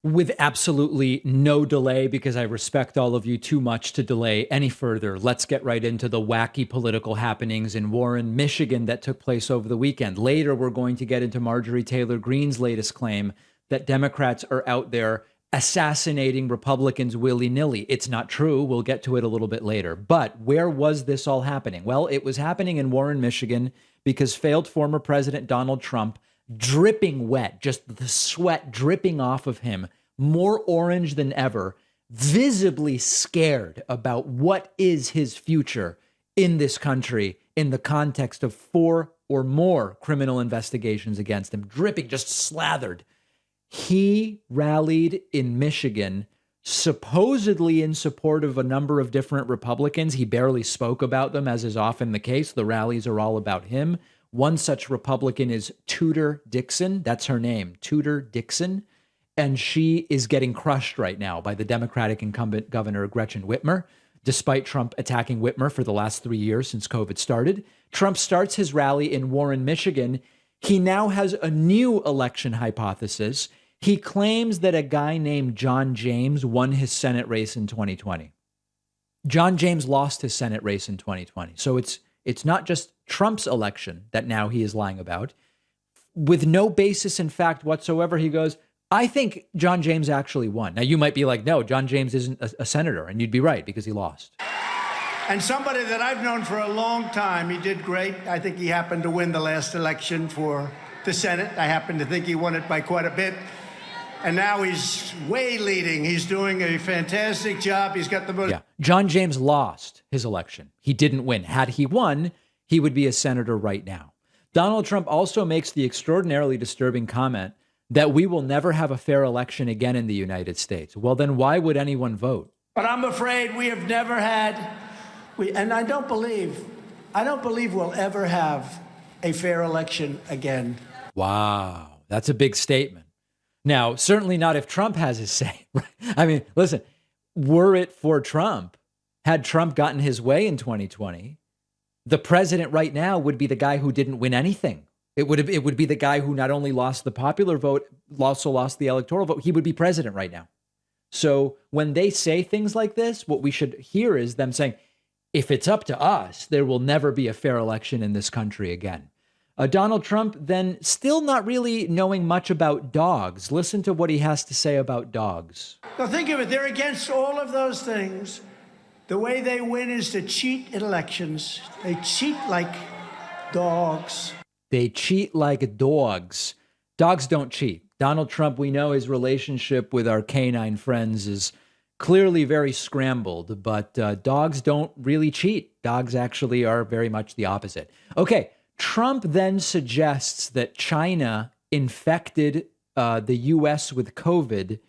With absolutely no delay, because I respect all of you too much to delay any further, let's get right into the wacky political happenings in Warren, Michigan that took place over the weekend. Later, we're going to get into Marjorie Taylor Greene's latest claim that Democrats are out there assassinating Republicans willy-nilly. It's not true. We'll get to it a little bit later. But where was this all happening? Well, it was happening in Warren, Michigan, because failed former President Donald Trump, dripping wet, just the sweat dripping off of him, more orange than ever, visibly scared about what is his future in this country in the context of 4 or more criminal investigations against him, dripping, just slathered. He rallied in Michigan, supposedly in support of a number of different Republicans. He barely spoke about them, as is often the case. The rallies are all about him. One such Republican is Tudor Dixon. That's her name, Tudor Dixon. And she is getting crushed right now by the Democratic incumbent governor, Gretchen Whitmer, despite Trump attacking Whitmer for the last 3 years since COVID started. Trump starts his rally in Warren, Michigan. He now has a new election hypothesis. He claims that a guy named John James won his Senate race in 2020. John James lost his Senate race in 2020. So it's not just Trump's election that now he is lying about. With no basis in fact whatsoever, he goes, I think John James actually won. Now, you might be like, no, John James isn't a senator. And you'd be right, because he lost. And somebody that I've known for a long time, he did great. I think he happened to win the last election for the Senate. I happen to think he won it by quite a bit. And now he's way leading. He's doing a fantastic job. He's got the most. Yeah. John James lost his election. He didn't win. Had he won, he would be a senator right now. Donald Trump also makes the extraordinarily disturbing comment that we will never have a fair election again in the United States. Well, then why would anyone vote? But I'm afraid we have never had, and I don't believe we'll ever have a fair election again. Wow, that's a big statement. Now, certainly not if Trump has his say. I mean, listen, were it for Trump, had Trump gotten his way in 2020, the president right now would be the guy who didn't win anything. It would be the guy who not only lost the popular vote, also lost the electoral vote. He would be president right now. So when they say things like this, what we should hear is them saying, if it's up to us, there will never be a fair election in this country again. Donald Trump then still not really knowing much about dogs. Listen to what he has to say about dogs. Now think of it. They're against all of those things. The way they win is to cheat in elections. They cheat like dogs. They cheat like dogs. Dogs don't cheat. Donald Trump, we know his relationship with our canine friends is clearly very scrambled, but dogs don't really cheat. Dogs actually are very much the opposite. Okay, Trump then suggests that China infected the U.S. with COVID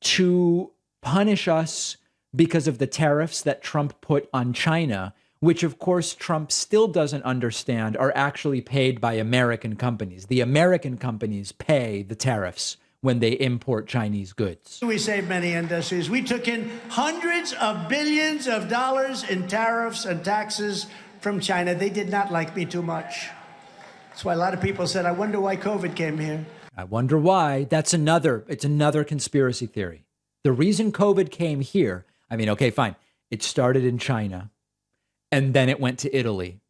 to punish us because of the tariffs that Trump put on China, which, of course, Trump still doesn't understand are actually paid by American companies. The American companies pay the tariffs when they import Chinese goods. We saved many industries. We took in hundreds of billions of dollars in tariffs and taxes from China. They did not like me too much. That's why a lot of people said, I wonder why COVID came here. I wonder why. It's another conspiracy theory. The reason COVID came here, I mean, okay, fine. It started in China. And then it went to Italy,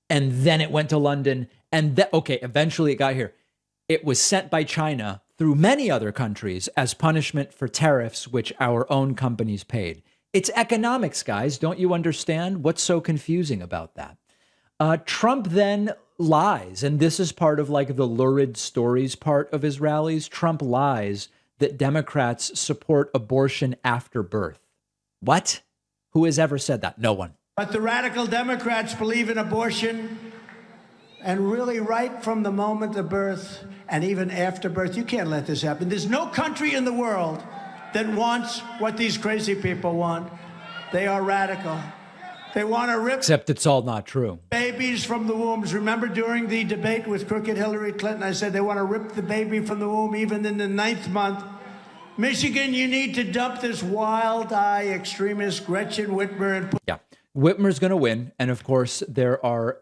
and then it went to London, and eventually it got here. It was sent by China through many other countries as punishment for tariffs, which our own companies paid. It's economics, guys. Don't you understand? What's so confusing about that? Trump then lies, and this is part of like the lurid stories part of his rallies. Trump lies that Democrats support abortion after birth. What? Who has ever said that? No one. But the radical Democrats believe in abortion, and really right from the moment of birth and even after birth. You can't let this happen. There's no country in the world that wants what these crazy people want. They are radical. They want to rip... Except it's all not true. ...babies from the wombs. Remember during the debate with crooked Hillary Clinton, I said they want to rip the baby from the womb even in the 9th month. Michigan, you need to dump this wild-eye extremist Gretchen Whitmer and... Yeah. Whitmer's going to win. And of course, there are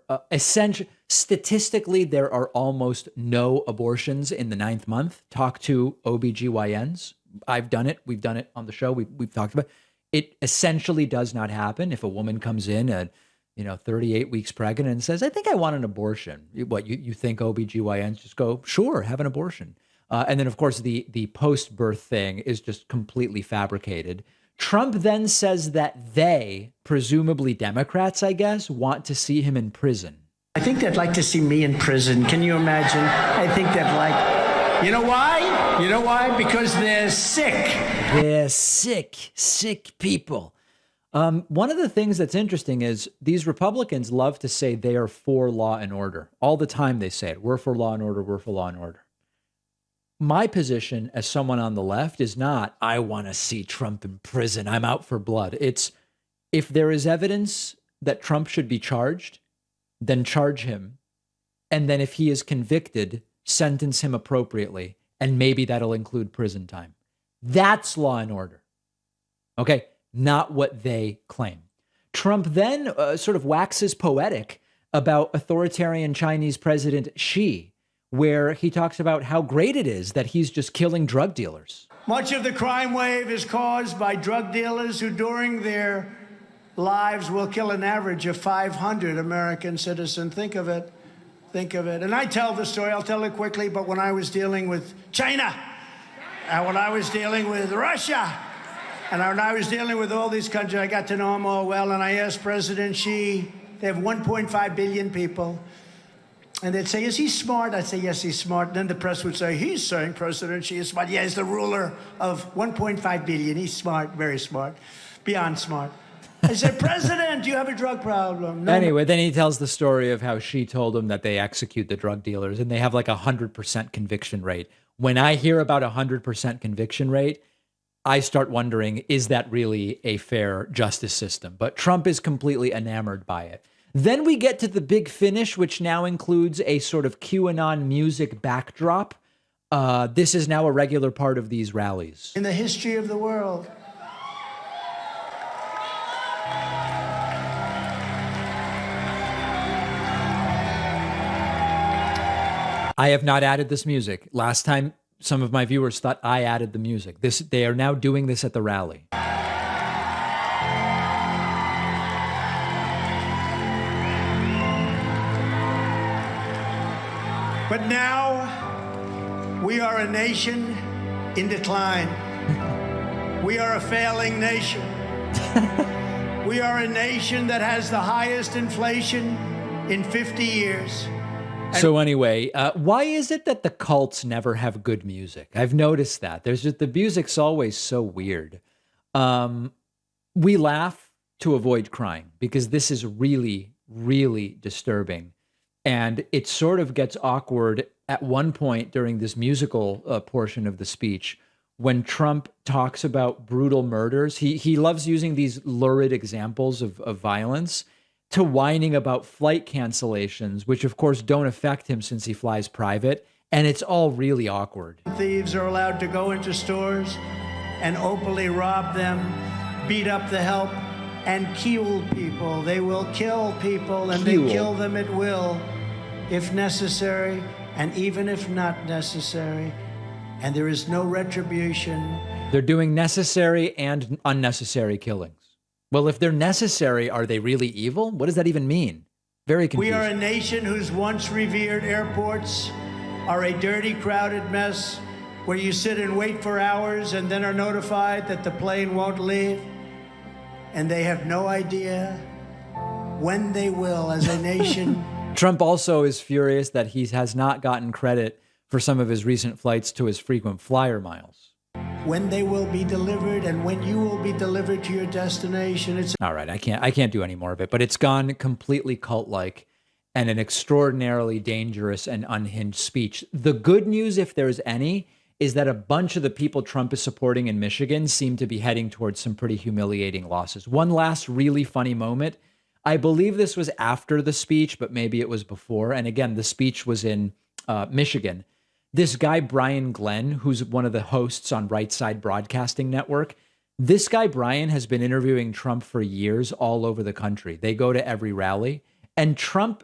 statistically, there are almost no abortions in the 9th month. Talk to OBGYNs. I've done it. We've done it on the show. We've talked about it. It essentially does not happen if a woman comes in at 38 weeks pregnant and says, I think I want an abortion. You think OBGYNs just go, sure, have an abortion. And then, of course, the post-birth thing is just completely fabricated. Trump then says that they, presumably Democrats, I guess, want to see him in prison. I think they'd like to see me in prison. Can you imagine? I think they'd like, you know why? You know why? Because they're sick. They're sick people. One of the things that's interesting is these Republicans love to say they are for law and order. All the time they say it. We're for law and order. We're for law and order. My position as someone on the left is not, I want to see Trump in prison. I'm out for blood. It's, if there is evidence that Trump should be charged, then charge him. And then if he is convicted, sentence him appropriately. And maybe that'll include prison time. That's law and order. Okay, not what they claim. Trump then sort of waxes poetic about authoritarian Chinese President Xi, where he talks about how great it is that he's just killing drug dealers. Much of the crime wave is caused by drug dealers who during their lives will kill an average of 500 American citizens. Think of it. Think of it. And I tell the story, I'll tell it quickly, but when I was dealing with China, and when I was dealing with Russia, and when I was dealing with all these countries, I got to know them all well, and I asked President Xi, they have 1.5 billion people, and they'd say, is he smart? I'd say, yes, he's smart. And then the press would say, he's saying President Xi is smart. Yeah, he's the ruler of 1.5 billion. He's smart, very smart, beyond smart. I said, President, you have a drug problem. No, anyway, then he tells the story of how Xi told him that they execute the drug dealers and they have like 100% conviction rate. When I hear about 100% conviction rate, I start wondering, is that really a fair justice system? But Trump is completely enamored by it. Then we get to the big finish, which now includes a sort of QAnon music backdrop. This is now a regular part of these rallies. in the history of the world. I have not added this music. Last time, some of my viewers thought I added the music. They are now doing this at the rally. But now, we are a nation in decline. We are a failing nation. We are a nation that has the highest inflation in 50 years. So anyway, why is it that the cults never have good music? I've noticed that. There's just, the music's always so weird. We laugh to avoid crying because this is really, really disturbing. And it sort of gets awkward at one point during this musical portion of the speech when Trump talks about brutal murders. He loves using these lurid examples of violence to whining about flight cancellations, which of course don't affect him since he flies private. And it's all really awkward. Thieves are allowed to go into stores and openly rob them, beat up the help, and kill people. They will kill people, and they kill them at will, if necessary, and even if not necessary. And there is no retribution. They're doing necessary and unnecessary killings. Well, if they're necessary, are they really evil? What does that even mean? Very confusing. We are a nation whose once revered airports are a dirty, crowded mess where you sit and wait for hours and then are notified that the plane won't leave. And they have no idea when they will as a nation. Trump also is furious that he has not gotten credit for some of his recent flights to his frequent flyer miles. When they will be delivered and when you will be delivered to your destination. It's all right. I can't do any more of it, but it's gone completely cult-like and an extraordinarily dangerous and unhinged speech. The good news, if there's any, is that a bunch of the people Trump is supporting in Michigan seem to be heading towards some pretty humiliating losses. One last really funny moment. I believe this was after the speech, but maybe it was before. And again, the speech was in Michigan. This guy, Brian Glenn, who's one of the hosts on Right Side Broadcasting Network, this guy, Brian, has been interviewing Trump for years all over the country. They go to every rally, and Trump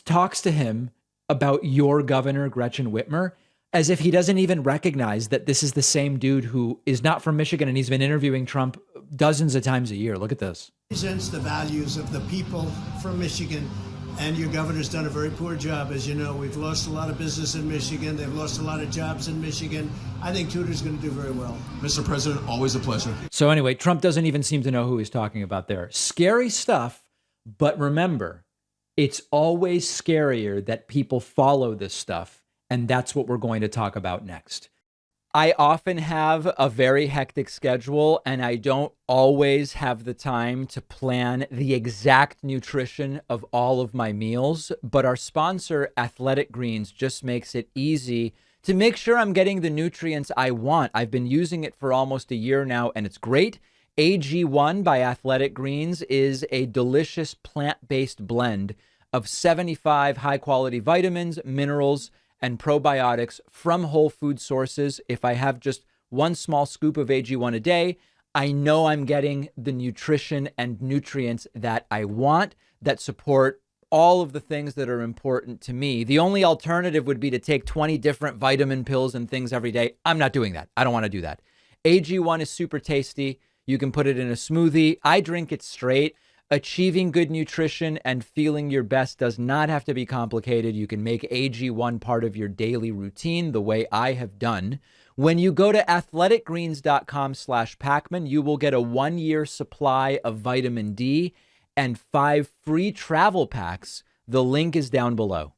talks to him about your governor, Gretchen Whitmer. As if he doesn't even recognize that this is the same dude who is not from Michigan and he's been interviewing Trump dozens of times a year. Look at this. Presents the values of the people from Michigan, and your governor's done a very poor job. As you know, we've lost a lot of business in Michigan. They've lost a lot of jobs in Michigan. I think Tudor's going to do very well. Mr. President, always a pleasure. So anyway, Trump doesn't even seem to know who he's talking about there. Scary stuff, but remember, it's always scarier that people follow this stuff, and that's what we're going to talk about next. I often have a very hectic schedule, and I don't always have the time to plan the exact nutrition of all of my meals, but our sponsor, Athletic Greens, just makes it easy to make sure I'm getting the nutrients I want. I've been using it for almost a year now, and it's great. AG1 by Athletic Greens is a delicious plant-based blend of 75 high-quality vitamins, minerals, and probiotics from whole food sources. If I have just one small scoop of AG1 a day, I know I'm getting the nutrition and nutrients that I want that support all of the things that are important to me. The only alternative would be to take 20 different vitamin pills and things every day. I'm not doing that. I don't want to do that. AG1 is super tasty. You can put it in a smoothie. I drink it straight. Achieving good nutrition and feeling your best does not have to be complicated. You can make AG1 part of your daily routine the way I have done. When you go to athleticgreens.com/Pacman, you will get a 1-year supply of vitamin D and 5 free travel packs. The link is down below.